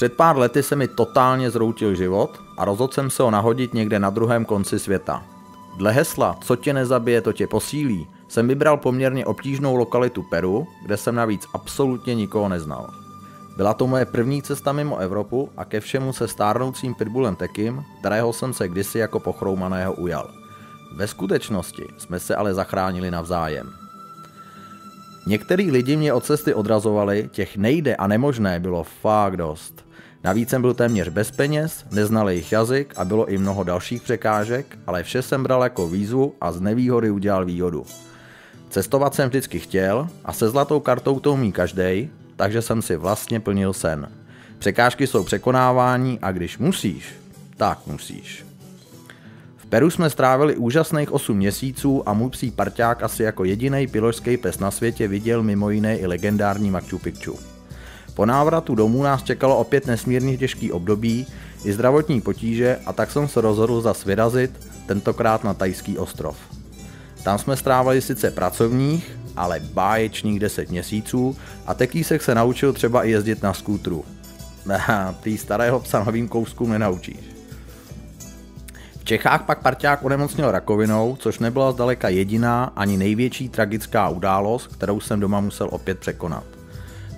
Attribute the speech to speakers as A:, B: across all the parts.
A: Před pár lety se mi totálně zroutil život a rozhodl jsem se ho nahodit někde na druhém konci světa. Dle hesla "Co tě nezabije, to tě posílí" jsem vybral poměrně obtížnou lokalitu Peru, kde jsem navíc absolutně nikoho neznal. Byla to moje první cesta mimo Evropu a ke všemu se stárnoucím pitbullem Tekim, kterého jsem se kdysi jako pochroumaného ujal. Ve skutečnosti jsme se ale zachránili navzájem. Některý lidi mě od cesty odrazovali, těch nejde a nemožné bylo fakt dost. Navíc jsem byl téměř bez peněz, neznal jejich jazyk a bylo i mnoho dalších překážek, ale vše jsem bral jako výzvu a z nevýhody udělal výhodu. Cestovat jsem vždycky chtěl a se zlatou kartou to umí každej, takže jsem si vlastně plnil sen. Překážky jsou překonávání a když musíš, tak musíš. V Peru jsme strávili úžasných 8 měsíců a můj psí parťák asi jako jediný pilošský pes na světě viděl mimo jiné i legendární Machu Picchu. Po návratu domů nás čekalo opět nesmírně těžký období i zdravotní potíže a tak jsem se rozhodl zas vyrazit, tentokrát na Thajský ostrov. Tam jsme strávili sice pracovních, ale báječných 10 měsíců a Tekísek se naučil třeba i jezdit na skútru. Tý starého psa novým kouskům nenaučíš. V Čechách pak parťák onemocněl rakovinou, což nebyla zdaleka jediná ani největší tragická událost, kterou jsem doma musel opět překonat.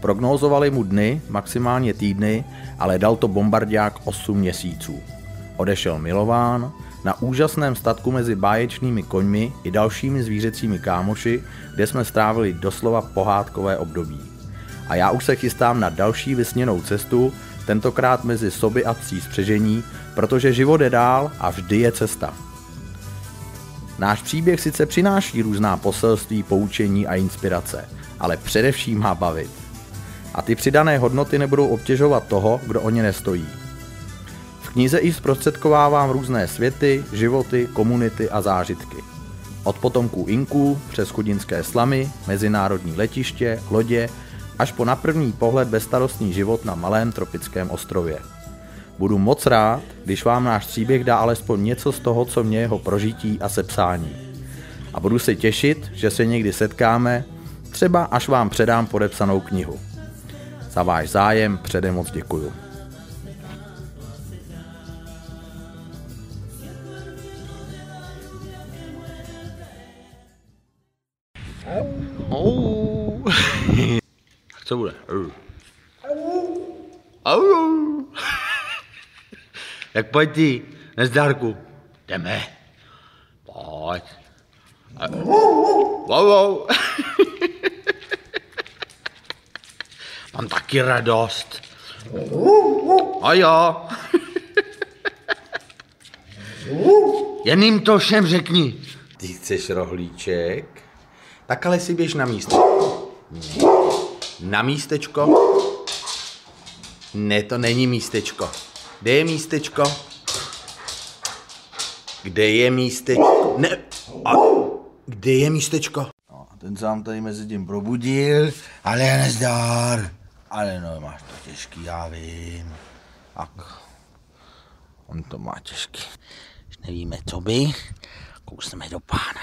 A: Prognózovali mu dny, maximálně týdny, ale dal to bombardák 8 měsíců. Odešel milován, na úžasném statku mezi báječnými koňmi i dalšími zvířecími kámoši, kde jsme strávili doslova pohádkové období. A já už se chystám na další vysněnou cestu, tentokrát mezi soby a psí spřežení, protože život je dál a vždy je cesta. Náš příběh sice přináší různá poselství, poučení a inspirace, ale především má bavit. A ty přidané hodnoty nebudou obtěžovat toho, kdo o ně nestojí. V knize i zprostředkovávám různé světy, životy, komunity a zážitky. Od potomků Inků přes chudinské slamy, mezinárodní letiště, lodě, až po na první pohled bezstarostný život na malém tropickém ostrově. Budu moc rád, když vám náš příběh dá alespoň něco z toho, co mě jeho prožití a sepsání. A budu se těšit, že se někdy setkáme, třeba až vám předám podepsanou knihu. Za váš zájem předem moc děkuju. Co bude?
B: Jak pojď ty, nezdárku. Jdeme. Pojď. Wow. Mám taky radost. A jo. Jen jim to všem řekni.
A: Ty chceš rohlíček? Tak ale si běž na místečko. Ne. Na místečko? Ne, to není místečko. Kde je místečko? Kde je místečko? Ne. Kde je místečko?
B: No, ten se vám tady mezi tím probudil, ale je nezdár. Ale no, máš to těžký, já vím. Tak, on to má těžký. Když nevíme, co by, kousneme do pána.